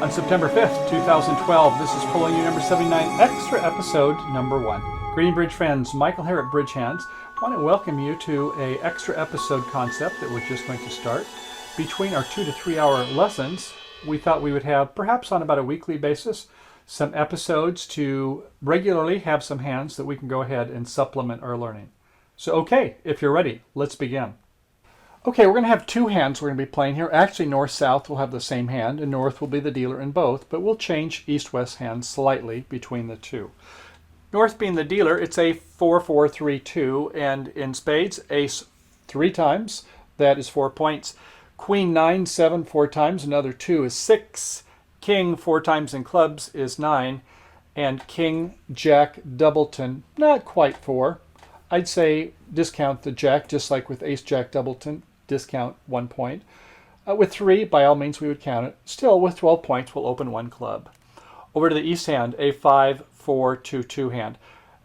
On September 5th, 2012, this is Pulling You number 79, extra episode number 1. Greeting Bridge fans, Michael here at Bridge Hands. I want to welcome you to a extra episode concept that we're just going to start. Between our 2 to 3 hour lessons, we thought we would have, perhaps on about a weekly basis, some episodes to regularly have some hands that we can go ahead and supplement our learning. So okay, if you're ready, let's begin. Okay, we're going to have two hands we're going to be playing here. Actually, north-south will have the same hand, and north will be the dealer in both, but we'll change east-west hands slightly between the two. North being the dealer, it's a 4-4-3-2, and in spades, ace 3 times, that is 4 points. Queen 9-7 4 times, another 2 is 6. King 4 times in clubs is 9, and King Jack Doubleton, not quite 4. I'd say discount the Jack, just like with Ace Jack Doubleton, discount 1 point. With 3, by all means, we would count it. Still, with 12 points, we'll open 1 club. Over to the east hand, a 5-4-2-2 hand.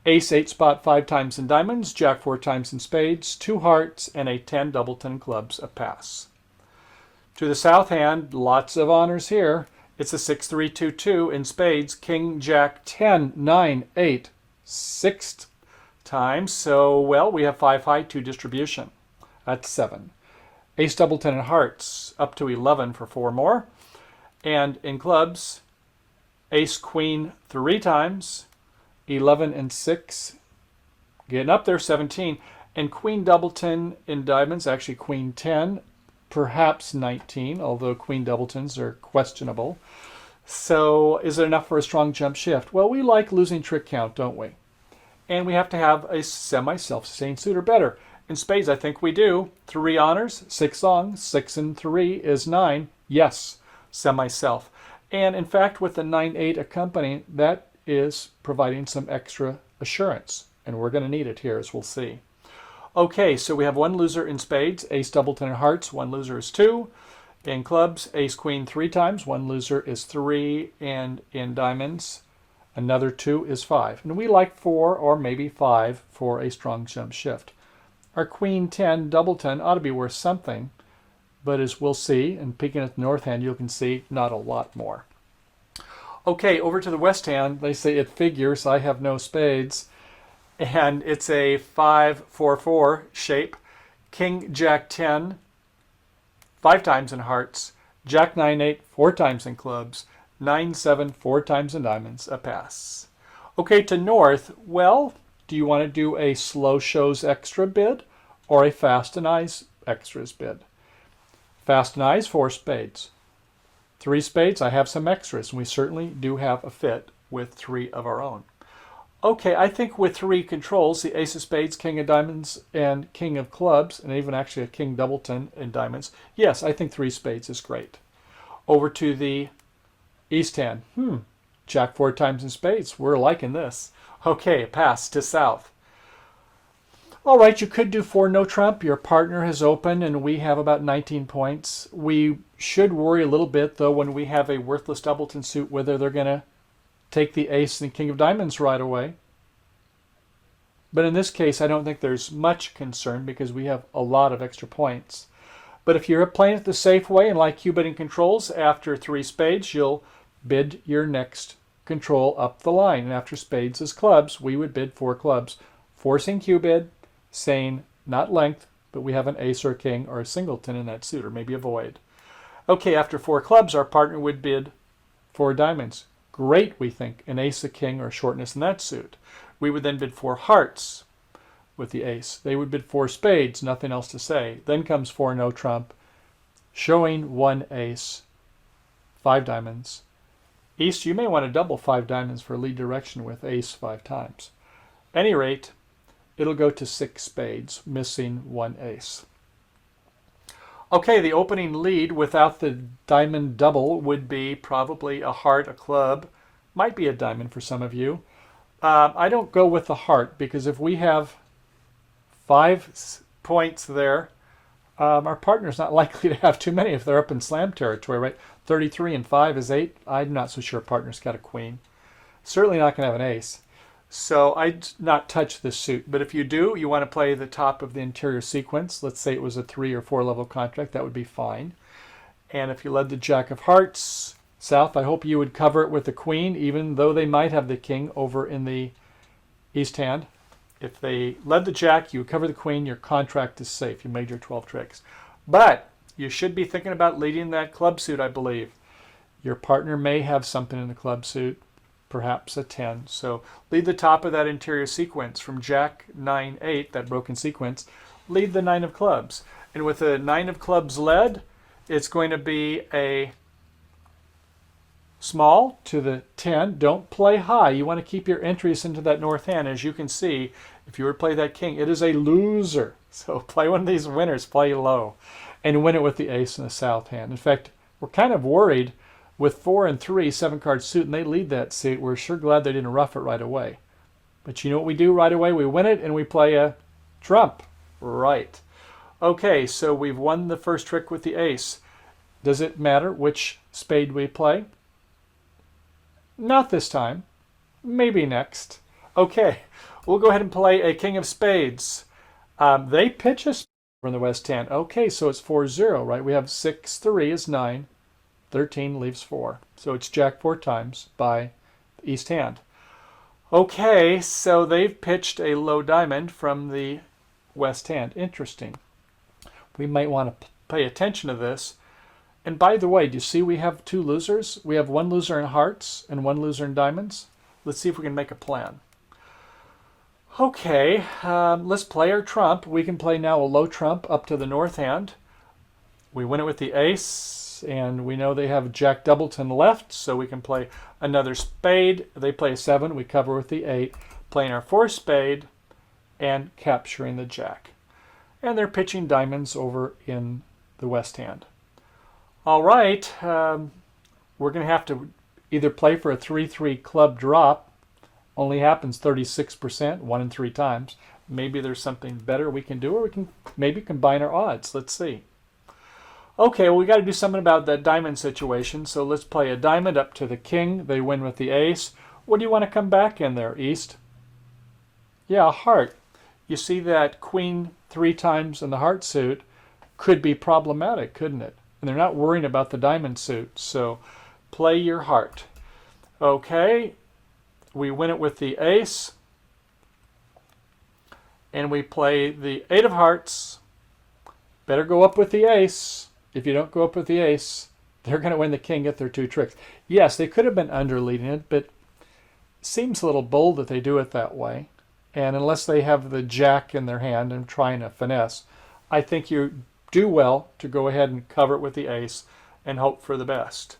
Ace 8 spot 5 times in diamonds, Jack 4 times in spades, 2 hearts, and a 10 Doubleton in clubs, a pass. To the south hand, lots of honors here. It's a 6-3-2-2 in spades, King Jack 10, 9, 8, 6 times. So, well, we have 5 high, 2 distribution. That's 7. Ace Doubleton in hearts, up to 11 for 4 more. And in clubs, Ace Queen 3 times, 11 and 6, getting up there, 17. And Queen Doubleton in diamonds, actually Queen 10, perhaps 19, although Queen Doubletons are questionable. So is it enough for a strong jump shift? Well, we like losing trick count, don't we? And we have to have a semi-self-sustained suit or better. In spades, I think we do. 3 honors, 6 songs, 6 and 3 is 9. Yes, semi-self. And in fact, with the 9-8 accompanying, that is providing some extra assurance. And we're going to need it here, as we'll see. Okay, so we have 1 loser in spades, Ace Doubleton in hearts, 1 loser is 2. In clubs, Ace Queen 3 times, 1 loser is 3. And in diamonds, another 2 is 5. And we like 4 or maybe 5 for a strong jump shift. Our Queen 10 Doubleton ought to be worth something, but as we'll see, and peeking at the north hand, you can see not a lot more. Okay, over to the west hand, they say it figures, I have no spades, and it's a 5-4-4 shape. King Jack 10, 5 times in hearts, Jack 9-8, 4 times in clubs, 9-7, 4 times in diamonds, a pass. Okay, to north, well, do you want to do a slow shows extra bid or a fast and eyes extras bid? Fast and eyes, 4 spades. 3 spades, I have some extras, and we certainly do have a fit with 3 of our own. Okay, I think with 3 controls, the ace of spades, king of diamonds, and king of clubs, and even actually a king Doubleton in diamonds, yes, I think 3 spades is great. Over to the east hand. Jack 4 times in spades. We're liking this. Okay, pass to south. All right, you could do 4 no trump. Your partner has opened, and we have about 19 points. We should worry a little bit, though, when we have a worthless Doubleton suit, whether they're going to take the ace and king of diamonds right away. But in this case, I don't think there's much concern because we have a lot of extra points. But if you're playing it the safe way and like Q-bidding controls, after 3 spades, you'll bid your next control up the line. And after spades is clubs, we would bid 4 clubs, forcing Q-bid, saying not length, but we have an ace or a king or a singleton in that suit, or maybe a void. Okay, after 4 clubs, our partner would bid 4 diamonds. Great, we think, an ace, a king, or a shortness in that suit. We would then bid 4 hearts with the ace. They would bid 4 spades, nothing else to say. Then comes 4 no trump, showing 1 ace, 5 diamonds. East, you may want to double 5 diamonds for lead direction with ace 5 times. Any rate, it'll go to 6 spades, missing 1 ace. Okay, the opening lead without the diamond double would be probably a heart, a club, might be a diamond for some of you. I don't go with the heart because if we have 5 points there, our partner's not likely to have too many if they're up in slam territory, right? 33 and 5 is 8. I'm not so sure partner's got a queen. Certainly not going to have an ace. So I'd not touch this suit. But if you do, you want to play the top of the interior sequence. Let's say it was a 3 or 4 level contract. That would be fine. And if you led the Jack of Hearts, South, I hope you would cover it with the queen, even though they might have the king over in the east hand. If they led the jack, you would cover the queen, your contract is safe. You made your 12 tricks. But you should be thinking about leading that club suit, I believe. Your partner may have something in the club suit, perhaps a 10. So lead the top of that interior sequence from jack, 9, 8, that broken sequence. Lead the 9 of clubs. And with a 9 of clubs led, it's going to be a small to the 10. Don't play high. You want to keep your entries into that north hand. As you can see, if you were to play that king, it is a loser. So play one of these winners, play low, and win it with the ace in the south hand. In fact, we're kind of worried with 4 and 3, 7-card suit, and they lead that suit. We're sure glad they didn't rough it right away. But you know what we do right away? We win it and we play a trump. Right. Okay, so we've won the first trick with the ace. Does it matter which spade we play? Not this time. Maybe next. Okay, we'll go ahead and play a king of spades. They pitch a spade from the west hand. Okay, so it's 4-0, right? We have 6, 3 is 9. 13 leaves 4. So it's jack 4 times by the east hand. Okay, so they've pitched a low diamond from the west hand. Interesting. We might want to pay attention to this. And by the way, do you see we have 2 losers? We have 1 loser in hearts and 1 loser in diamonds. Let's see if we can make a plan. Okay, let's play our trump. We can play now a low trump up to the north hand. We win it with the ace, and we know they have jack doubleton left, so we can play another spade. They play a 7, we cover with the 8, playing our 4 spade and capturing the jack. And they're pitching diamonds over in the west hand. All right, we're going to have to either play for a 3-3 club drop. Only happens 36%, 1 in 3 times. Maybe there's something better we can do, or we can maybe combine our odds. Let's see. Okay, well, we got to do something about that diamond situation. So let's play a diamond up to the king. They win with the ace. What do you want to come back in there, East? Yeah, a heart. You see that queen 3 times in the heart suit could be problematic, couldn't it? And they're not worrying about the diamond suit. So play your heart. Okay, we win it with the ace. And we play the 8 of hearts. Better go up with the ace. If you don't go up with the ace, they're going to win the king, get their 2 tricks. Yes, they could have been underleading it, but it seems a little bold that they do it that way. And unless they have the jack in their hand and trying to finesse, I think you do well to go ahead and cover it with the ace and hope for the best.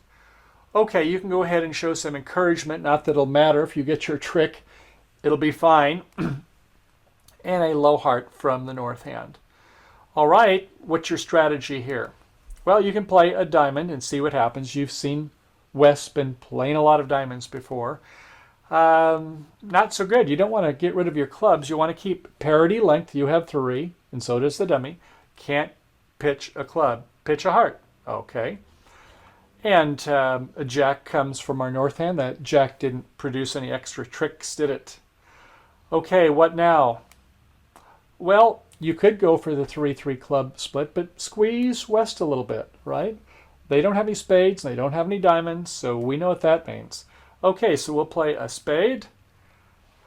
Okay, you can go ahead and show some encouragement. Not that it'll matter if you get your trick. It'll be fine. And a low heart from the north hand. All right, what's your strategy here? Well, you can play a diamond and see what happens. You've seen West been playing a lot of diamonds before. Not so good. You don't want to get rid of your clubs. You want to keep parity length. You have 3, and so does the dummy. Can't pitch a club. Pitch a heart. Okay. And a jack comes from our north hand. That jack didn't produce any extra tricks, did it? Okay, what now? Well, you could go for the 3-3 club split, but squeeze West a little bit, right? They don't have any spades, they don't have any diamonds, so we know what that means. Okay, so we'll play a spade.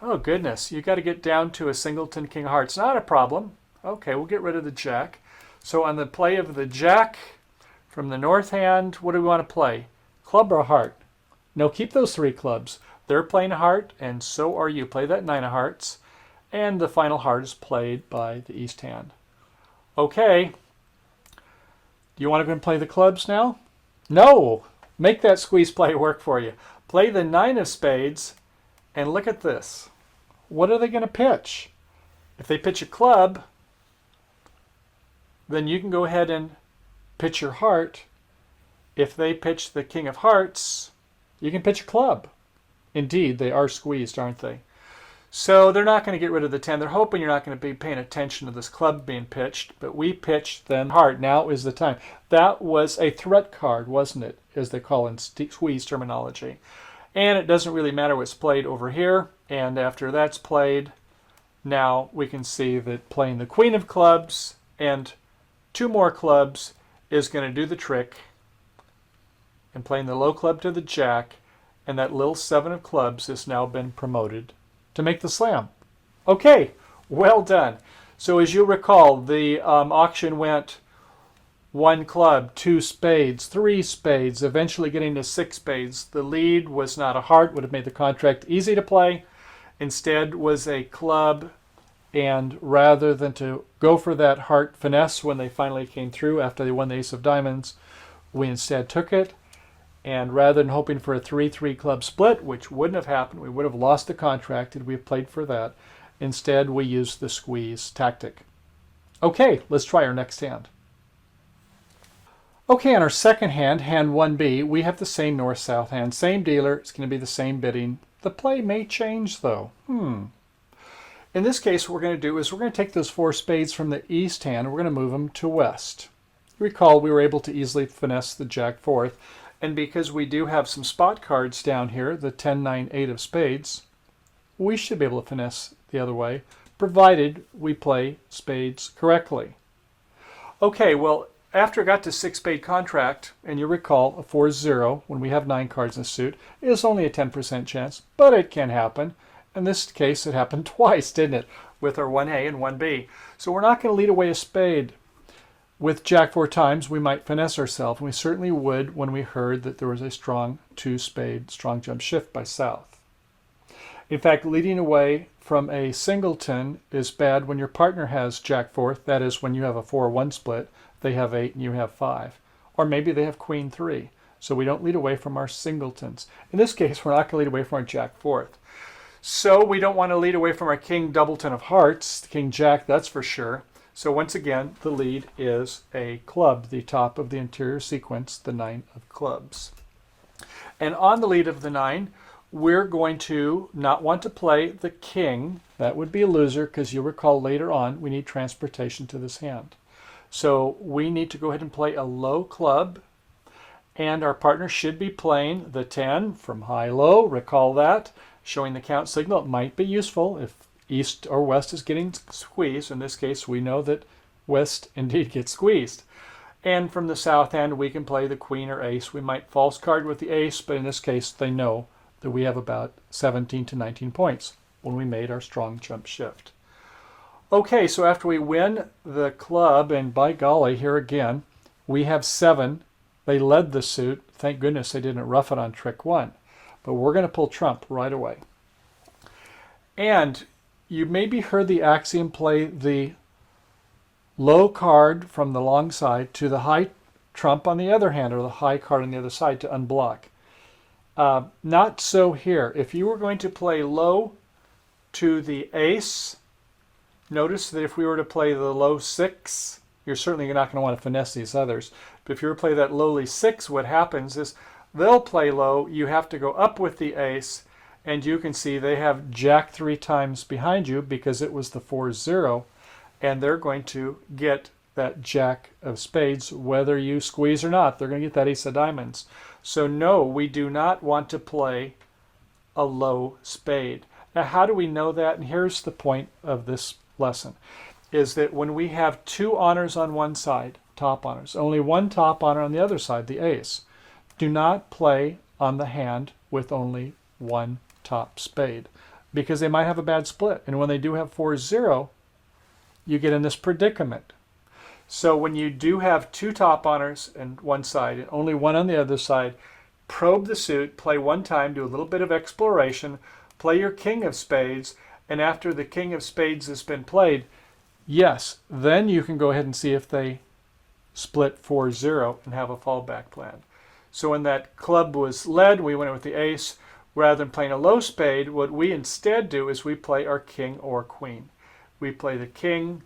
Oh, goodness, you got to get down to a singleton king of hearts. Not a problem. Okay, we'll get rid of the jack. So on the play of the jack from the north hand, what do we want to play? Club or heart? No, keep those 3 clubs. They're playing a heart, and so are you. Play that 9 of hearts. And the final heart is played by the east hand. Okay. Do you want to go and play the clubs now? No. Make that squeeze play work for you. Play the 9 of spades, and look at this. What are they going to pitch? If they pitch a club, then you can go ahead and pitch your heart. If they pitch the king of hearts, you can pitch a club. Indeed, they are squeezed, aren't they? So they're not going to get rid of the 10. They're hoping you're not going to be paying attention to this club being pitched, but we pitched them hard. Now is the time. That was a threat card, wasn't it, as they call in squeeze terminology. And it doesn't really matter what's played over here. And after that's played, now we can see that playing the queen of clubs and 2 more clubs is going to do the trick. and playing the low club to the jack, and that little 7 of clubs has now been promoted to make the slam. Okay, well done. So as you recall, the auction went 1 club, 2 spades, 3 spades, eventually getting to 6 spades. The lead was not a heart, would have made the contract easy to play. Instead was a club, and rather than to go for that heart finesse when they finally came through after they won the ace of diamonds, we instead took it. And rather than hoping for a 3-3 club split, which wouldn't have happened, we would have lost the contract had we played for that. Instead, we used the squeeze tactic. Okay, let's try our next hand. Okay, on our second hand, hand 1B, we have the same north-south hand, same dealer. It's going to be the same bidding. The play may change, though. In this case, what we're going to do is we're going to take those 4 spades from the east hand, and we're going to move them to west. Recall, we were able to easily finesse the jack fourth, and because we do have some spot cards down here, the 10, 9, 8 of spades, we should be able to finesse the other way, provided we play spades correctly. Okay, well, after it got to 6-spade contract, and you recall a 4-0 when we have 9 cards in a suit is only a 10% chance, but it can happen. In this case, it happened twice, didn't it, with our 1A and 1B. So we're not going to lead away a spade. With jack 4 times, we might finesse ourselves, and we certainly would when we heard that there was a strong 2-spade, strong jump shift by south. In fact, leading away from a singleton is bad when your partner has jack 4, that is when you have a 4-1 split. They have 8 and you have 5. Or maybe they have queen 3. So we don't lead away from our singletons. In this case, we're not going to lead away from our jack 4th. So we don't want to lead away from our king doubleton of hearts, the king jack, that's for sure. So once again, the lead is a club, the top of the interior sequence, the 9 of clubs. And on the lead of the 9, we're going to not want to play the king. That would be a loser because you'll recall later on we need transportation to this hand. So we need to go ahead and play a low club, and our partner should be playing the 10 from high-low. Recall that, showing the count signal. It might be useful if east or west is getting squeezed. In this case, we know that west indeed gets squeezed. And from the south end, we can play the queen or ace. We might false card with the ace, but in this case, they know that we have about 17 to 19 points when we made our strong jump shift. Okay, so after we win the club, and by golly, here again, we have 7. They led the suit. Thank goodness they didn't rough it on trick 1. But we're going to pull trump right away. And you maybe heard the axiom play the low card from the long side to the high trump on the other hand, or the high card on the other side to unblock. Not so here. If you were going to play low to the ace, notice that if we were to play the low 6, you're certainly not going to want to finesse these others. But if you were to play that lowly 6, what happens is they'll play low, you have to go up with the ace, and you can see they have jack 3 times behind you because it was the 4-0, and they're going to get that jack of spades, whether you squeeze or not. They're going to get that ace of diamonds. So no, we do not want to play a low spade. Now, how do we know that? And here's the point of this lesson, is that when we have 2 honors on one side, top honors, only 1 top honor on the other side, the ace, do not play on the hand with only 1 top spade because they might have a bad split. And when they do have 4-0, you get in this predicament. So when you do have 2 top honors on one side and only 1 on the other side, probe the suit, play 1 time, do a little bit of exploration, play your king of spades, and after the king of spades has been played, yes, then you can go ahead and see if they split 4-0 and have a fallback plan. So when that club was led, we went with the ace. Rather than playing a low spade, what we instead do is we play our king or queen. We play the king,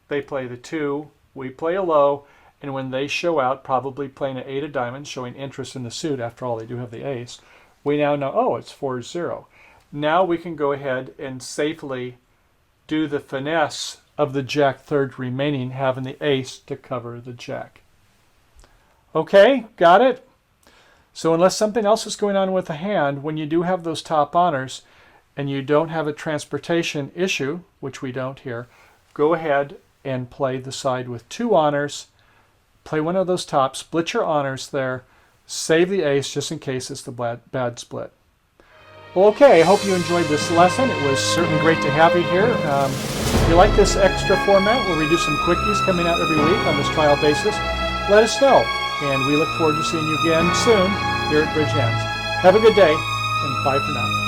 they play the 2, we play a low, and when they show out, probably playing an 8 of diamonds, showing interest in the suit, after all they do have the ace, we now know, oh, it's 4-0. Now we can go ahead and safely do the finesse of the jack third remaining, having the ace to cover the jack. Okay, got it? So unless something else is going on with the hand, when you do have those top honors and you don't have a transportation issue, which we don't here, go ahead and play the side with 2 honors, play one of those tops, split your honors there, Save the ace just in case it's the bad split. Well, okay, I hope you enjoyed this lesson. It was certainly great to have you here. If you like this extra format where we do some quickies coming out every week on this trial basis, let us know. And we look forward to seeing you again soon here at Bridge Hands. Have a good day, and bye for now.